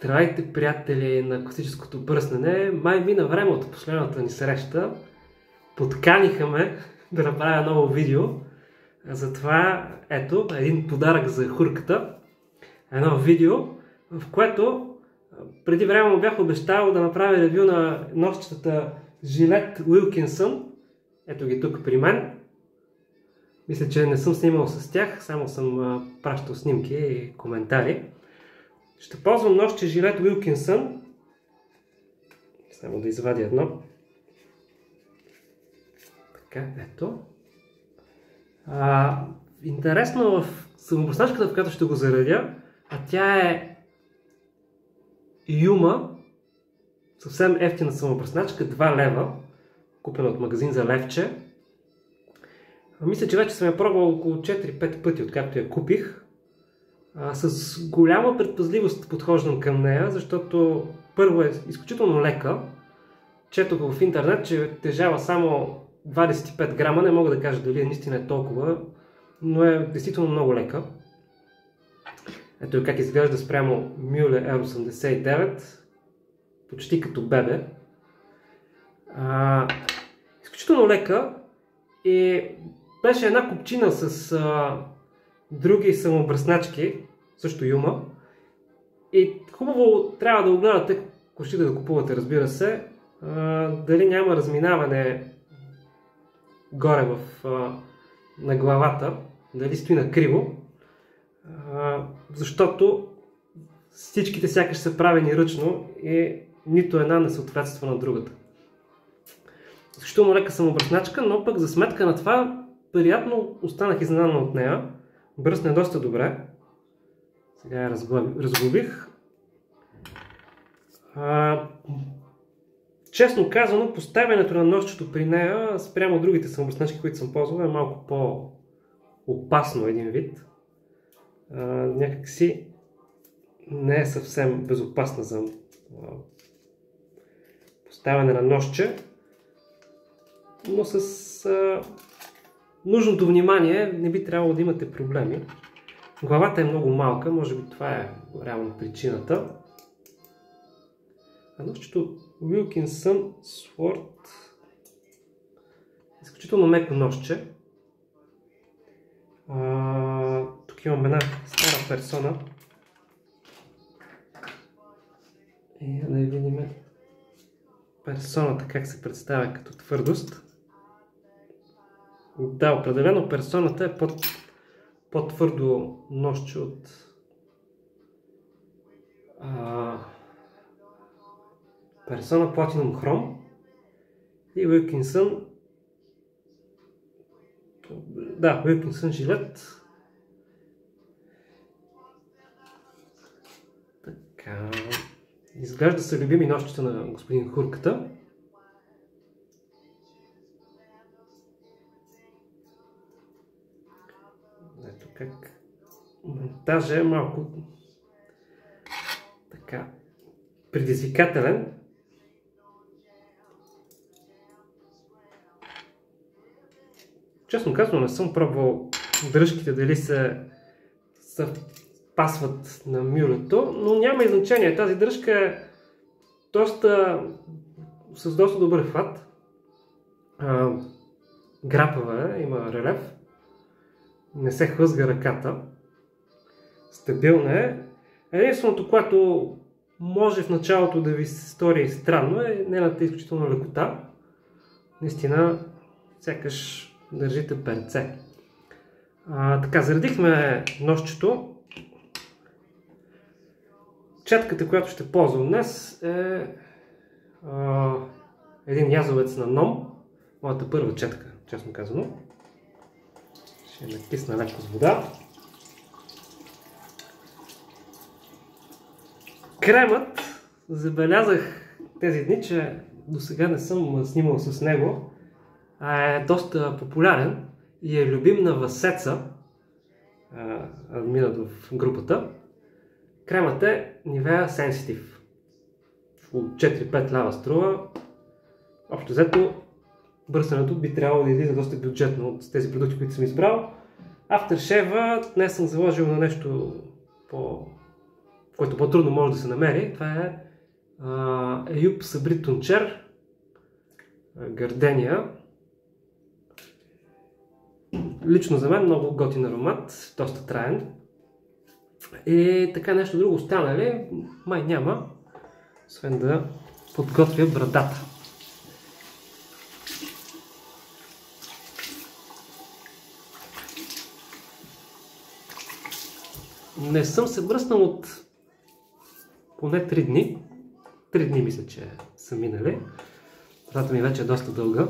Здравейте, приятели на класическото бръснене! Май мина време от последната ни среща. Подканиха ме да направя ново видео. Затова ето един подарък за хурката. Едно видео, в което преди време му бях обещал да направя ревю на носчетата Жилет Уилкинсън. Ето ги тук при мен. Мисля, че не съм снимал с тях, само съм пращал снимки и коментари. Ще ползвам носче Жилет Уилкинсън. Само да извадя едно. Така, ето. Интересно в самобръсначката, в която ще го заредя, а тя е Юма, съвсем ефтина самобръсначка, 2 лева, купена от магазин за левче. Мисля, че вече съм я пробвал около 4-5 пъти, откакто я купих. С голяма предпазливост подхождам към нея, защото първо е изключително лека. Четох в интернет, че тежава само 25 грама, не мога да кажа дали наистина е толкова, но е действително много лека. Ето и как изглежда спрямо Мюле R89, почти като бебе. Изключително лека и беше една купчина с други самобръсначки, също Юма. И хубаво трябва да огледате, ако ще да купувате, разбира се, дали няма разминаване горе на главата, дали стои накриво, защото всичките сякаш са правени ръчно и нито една не съответства на другата. Изключително лека самобръсначка, но пък за сметка на това приятно останах изненадан от нея. Бръсне доста добре. Сега я разглобих. Честно казано, поставянето на носчето при нея спрямо другите самобръсначки, които съм ползвал, е малко по-опасно един вид. Някакси не е съвсем безопасна за поставяне на носче, но с нужното внимание не би трябвало да имате проблеми. Главата е много малка, може би това е реално причината. Носчето Wilkinson Sword, изключително меко носче. Тук имам една стара персона. И да видим персоната как се представя като твърдост. Да, определено персоната е по-твърдо носче от персона Platinum Chrome и Wilkinson. Да, Wilkinson Жилет. Така. Изглежда са любими носчета на господин Хурката. Ето как монтажът е малко така предизвикателен. Честно казано, не съм пробвал дръжките дали се пасват на мюлето, но няма и значение. Тази дръжка е с доста добър хват. Грапава е, има релеф. Не се хлъзга ръката. Стабилна е. Единственото, което може в началото да ви се стори странно, е нейната изключително лекота. Наистина, сякаш държите перце. Така, заредихме носчето. Четката, която ще ползвам днес, е един язовец на Ном. Моята първа четка, честно казано. Ще натисна леко с вода. Кремът, забелязах тези дни, че до сега не съм снимал с него. Е доста популярен и е любим на Васеца, админът в групата. Кремът е Nivea Sensitive. От 4-5 лева струва. Общо взето, бръсненето би трябвало да излиза доста бюджетно от тези продукти, които съм избрал. Aftershave днес съм заложил на нещо който по-трудно може да се намери. Това е Еюп Сабри Тунчер Гардения. Лично за мен много готин аромат, доста траен. И така нещо друго остана ли? Май няма, освен да подготвя брадата. Не съм се бръснал от поне 3 дни. 3 дни мисля, че са минали. Брадата ми вече е доста дълга.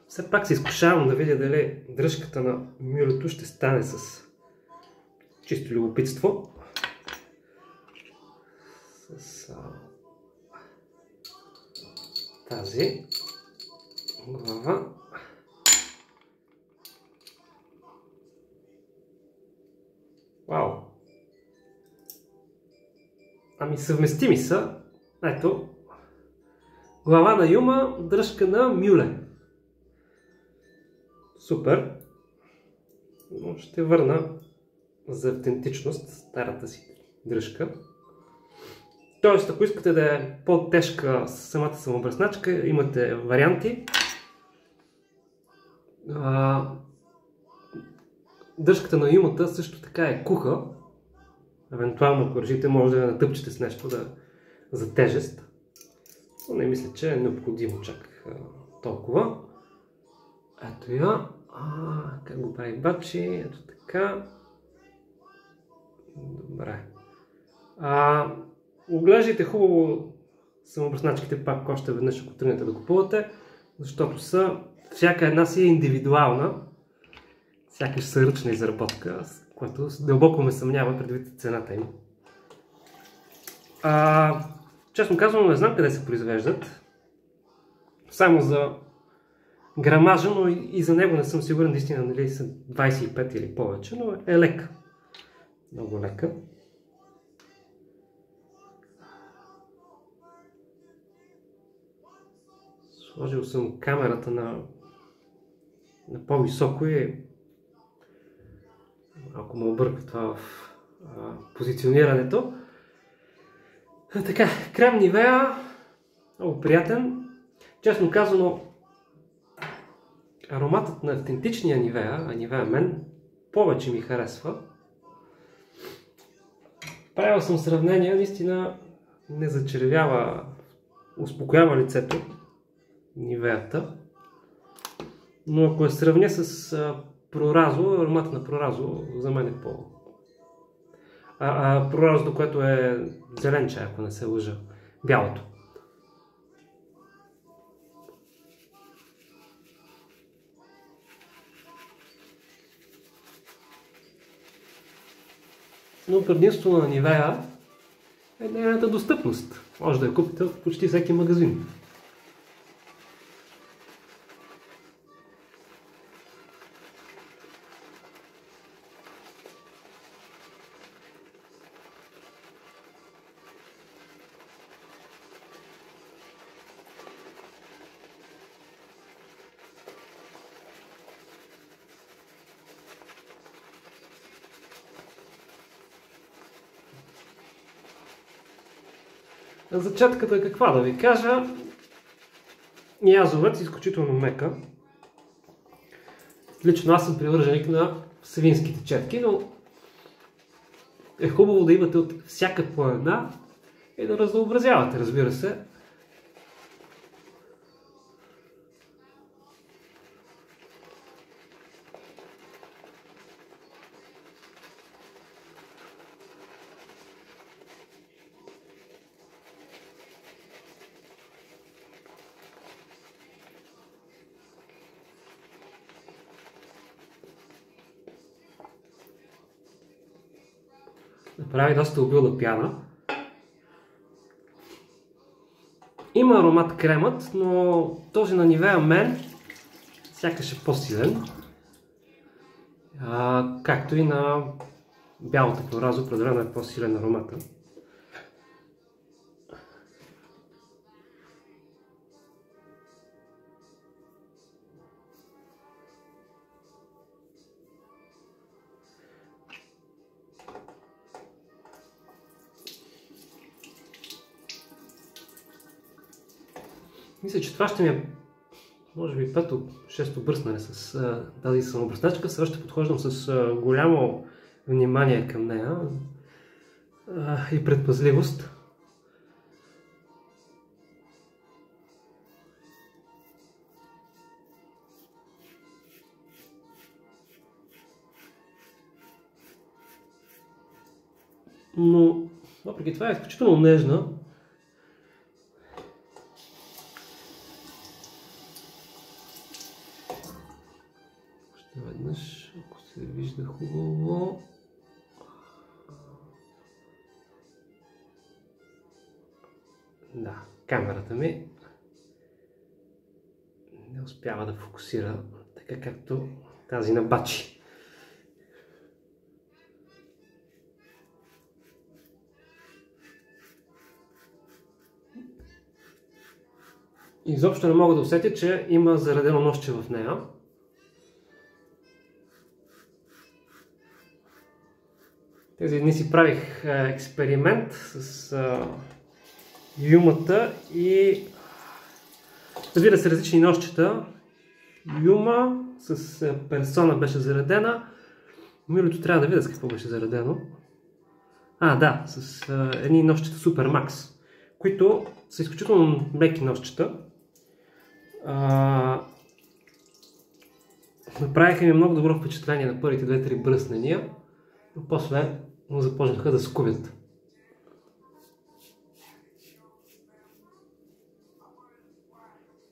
Все пак се изкушавам да видя дали дръжката на мюлето ще стане с чисто любопитство. С тази глава. Вау! Ами съвместими са. Ето. Глава на Юма, дръжка на мюле. Супер! Но ще върна за автентичност старата си дръжка. Тоест, ако искате да е по-тежка самата самобръсначка, имате варианти. Дръжката на Юмата също така е куха. Евентуално, ако решите, може да я натъпчете с нещо за тежест. Но не мисля, че е необходимо чак толкова. Ето я. Как го прави Бачи? Ето така. Добре. Оглеждайте хубаво самобръсначките пак още веднъж, ако тръгнете да купувате, защото всяка една си е индивидуална, сякаш са ръчна изработка, което дълбоко ме съмнява предвид цената им. Честно казвам, не знам къде се произвеждат, само за грамажа, но и за него не съм сигурен, наистина нали са 25 или повече, но е лека, много лека. Сложил съм камерата на по-високо и малко ме обърка това в позиционирането. Така, крем Нивеа, много приятен. Честно казано, ароматът на автентичния Нивеа, а Нивеа мен, повече ми харесва. Правил съм сравнение, наистина не зачервява, успокоява лицето Нивеата. Но ако я сравня с Проразо, аромата на Проразо за мен е по... Проразо, което е зелен чай, ако не се лъжа, бялото. Но предимството на Нивеа е нейната достъпност. Може да я купите в почти всеки магазин. За четката каква да ви кажа, язовец изключително мека. Лично аз съм привърженик на свинските четки, но е хубаво да имате от всяка по една и да разнообразявате, разбира се. Прави доста обилна пяна. Има аромат кремът, но този на Нивеа мен сякаш е по-силен. Както и на бялото по роза определено е по-силен аромата. Мисля, че това ще ми е, може би, пето-шесто бръснане с тази самобръсначка. Сега ще подхождам с голямо внимание към нея и предпазливост. Но, въпреки това е изключително нежна. Още веднъж, ако се вижда хубаво. Да, камерата ми не успява да фокусира така както тази на Бачи. Изобщо не мога да усетя, че има заредено ножче в нея. Тези дни си правих експеримент с юмата и, разбира се, различни ножчета. Юма с персона беше заредена. Милото трябва да видя с какво беше заредено. Да, с едни ножчета Supermax, които са изключително меки ножчета. Направиха ми много добро впечатление на първите 2-3 бръснения, но после започнаха да скубят.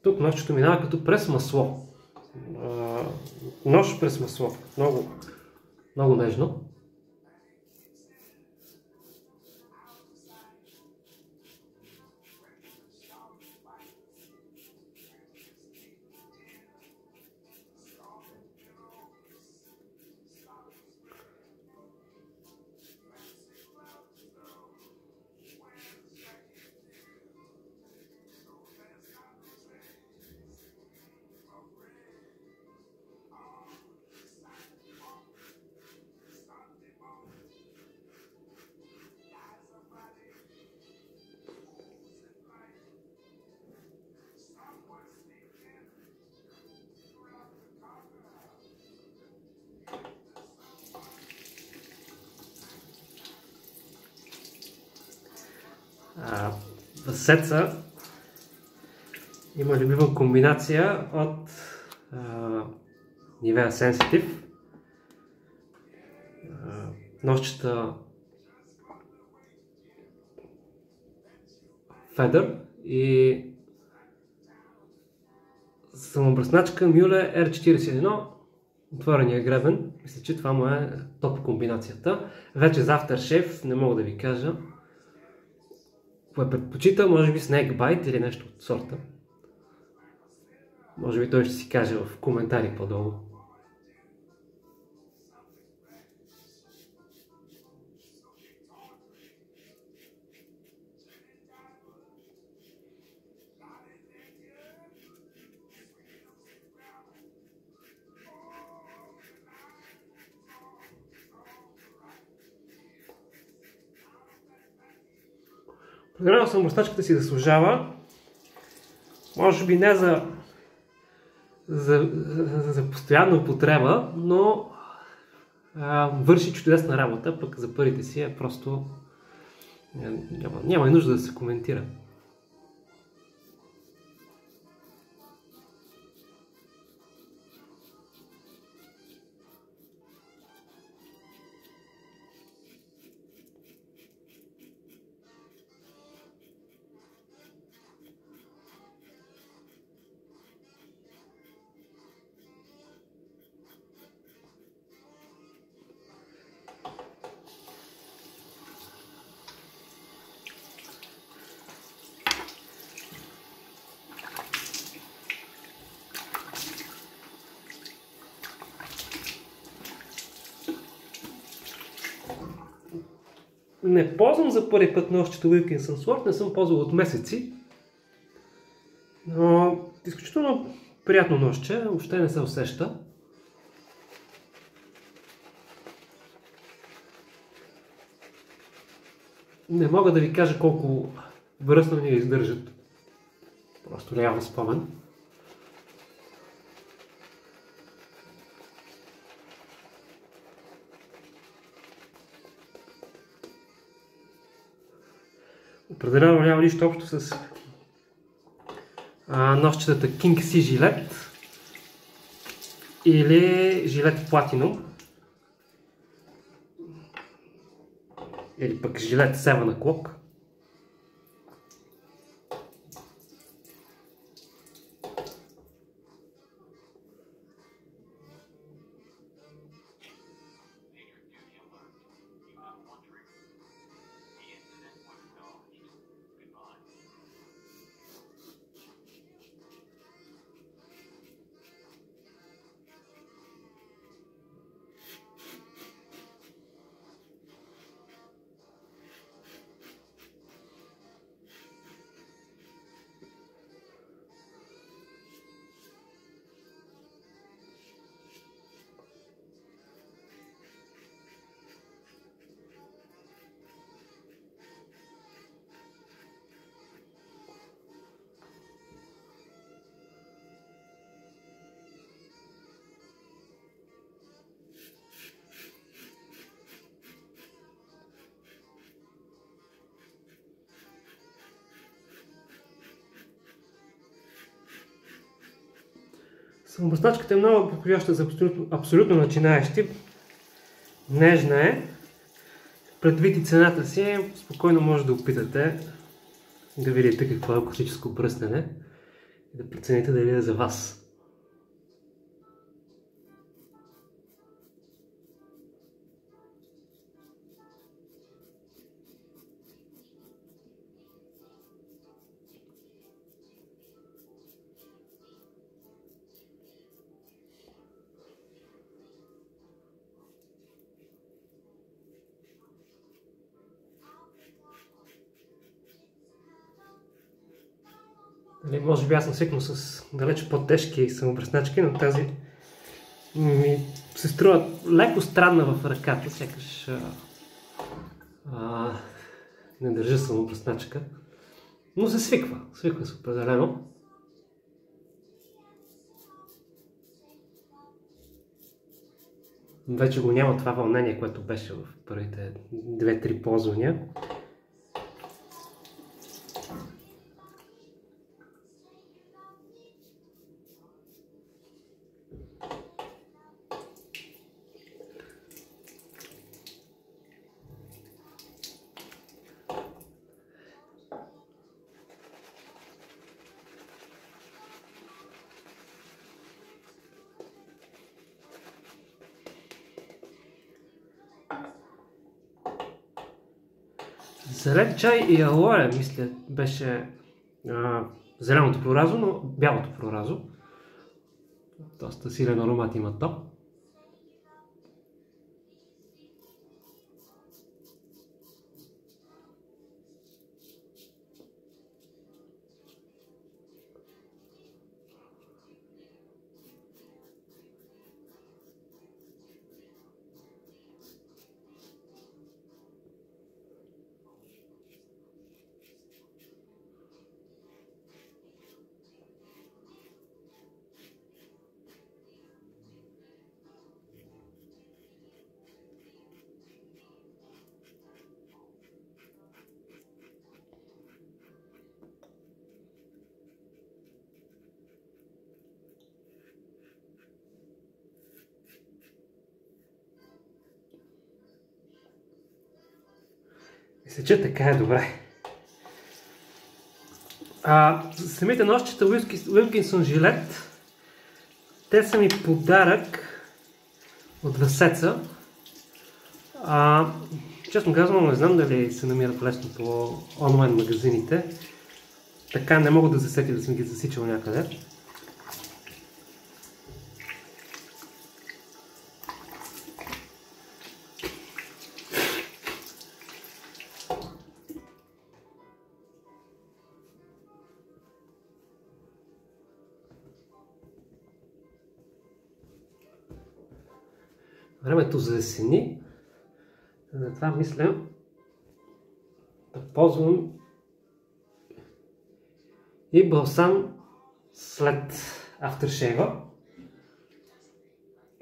Тук ножчето минава като през масло. Нож през масло. Много, много нежно. В сеца има любима комбинация от Nivea Sensitive, ножчета Feather и самобръсначка Мюле R41, отворения гребен. Мисля, че това му е топ комбинацията. Вече за Aftershave не мога да ви кажа кое предпочита, може би Snakebite или нещо от сорта. Може би той ще си каже в коментари по-долу. Определено самобръсначката си заслужава. Може би не за постоянна употреба, но върши чудесна работа, пък за парите си е просто няма и нужда да се коментира. Не ползвам за първи път нощчето Wilkinson Sword, не съм ползвал от месеци. Но изключително приятно нощче, въобще не се усеща. Не мога да ви кажа колко бръснания издържат. Просто нямам спомен. Определено няма нищо общо с нощчетата King C жилет или жилет Platinum или пък жилет 7 O'Clock. Самобръсначката е много подходяща за абсолютно начинаещи. Нежна е. Предвид и цената си, спокойно може да опитате да видите какво е класическо бръснене и да прецените дали е за вас. Може би аз съм свикнал с далеч по-тежки самобръсначки, но тази ми се струва леко странна в ръката, сякаш не държа самобръсначка, но се свиква се определено. Вече го няма това вълнение, което беше в първите 2-3 ползвания. Зелен чай и алоe, мисля, беше зеленото проразо, но бялото проразо. Доста силен аромат има то. Мисля, че така е добре. Самите нощчета Wilkinson жилет, те са ми подарък от Васеца. Честно казвам, не знам дали се намират лесно по онлайн магазините. Така не мога да засетя да съм ги засичал някъде. времето заесени. Затова мисля да ползвам и балсам след афтершейва.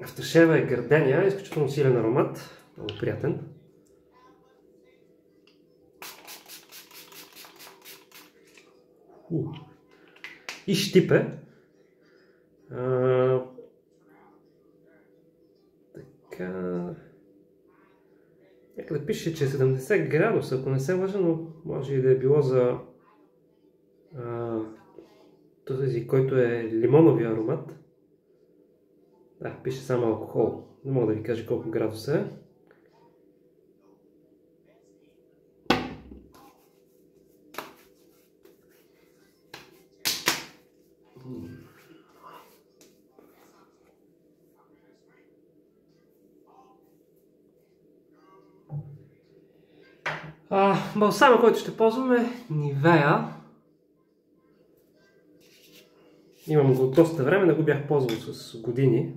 Афтершейва е гардения, изключително силен аромат, много приятен. И щипе. Така... Някъде пише, че 70 градуса, ако не се лъжа, но може и да е било за този, който е лимоновия аромат. Да, пише само алкохол. Не мога да ви кажа колко градуса е. Балсама, който ще ползвам е Nivea. Имам го от доста време, не го бях ползвал с години.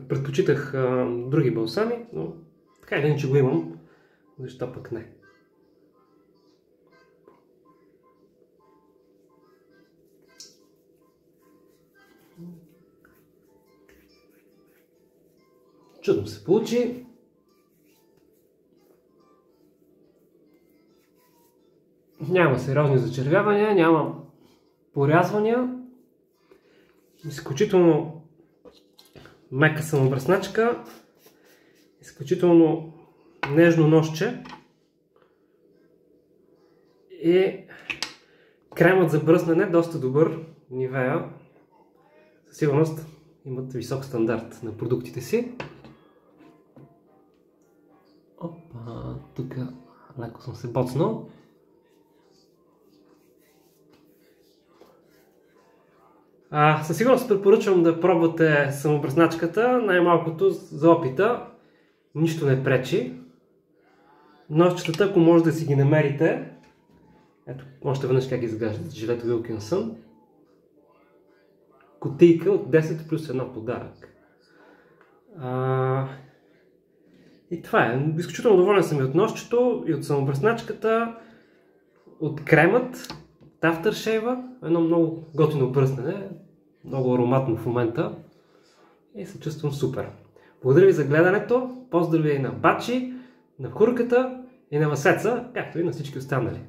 Предпочитах други балсами, но така или иначе го имам, защо пък не. Чудно се получи. Няма сериозни зачервявания, няма порязвания. Изключително мека самобръсначка. Изключително нежно ножче. И кремът за бръснене доста добър. Nivea. Със сигурност имат висок стандарт на продуктите си. Опа, тук леко съм се боцнал. Със сигурност препоръчвам да пробвате самобръсначката, най-малкото за опита. Нищо не пречи. Ножчетата, ако може да си ги намерите. Ето, още веднъж как изглеждат жилето Wilkinson. Кутийка от 10 плюс 1 подарък. И това е. Изключително доволен съм и от ножчето, и от самобръсначката, от кремът, от афтершейва. Едно много готино бръснене, много ароматно в момента и се чувствам супер. Благодаря ви за гледането, поздрави и на Бачи, на Хурката и на Васеца, както и на всички останали.